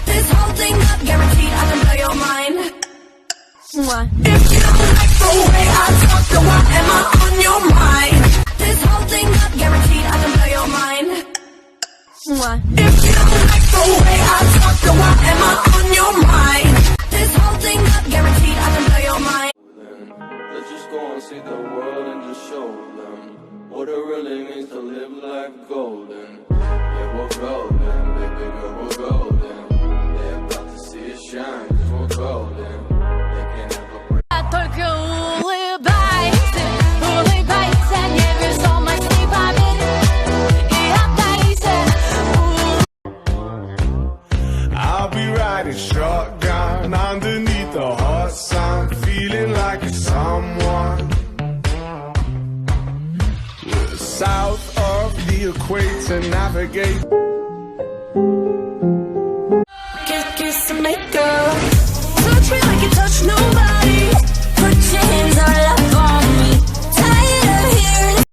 This whole thing up, guaranteed I can blow your mind. If you don't like the way I talk, then why am I on your mind? This whole thing up, guaranteed I can blow your mind. If you don't like the way I talk, then why am I on your mind? This whole thing up, guaranteed I can blow your mind. Let's just go and see the world and just show them what it really means to live life golden. Yeah, we're golden, baby girl, we're golden. They're about to see it shine, cause we're golden. They can't have a break. Только улыбайся, не безумности поверь и отдайся. I'll be riding shotgun underneath the hot sun, feeling like it's someone. We're south of the equator, navigate.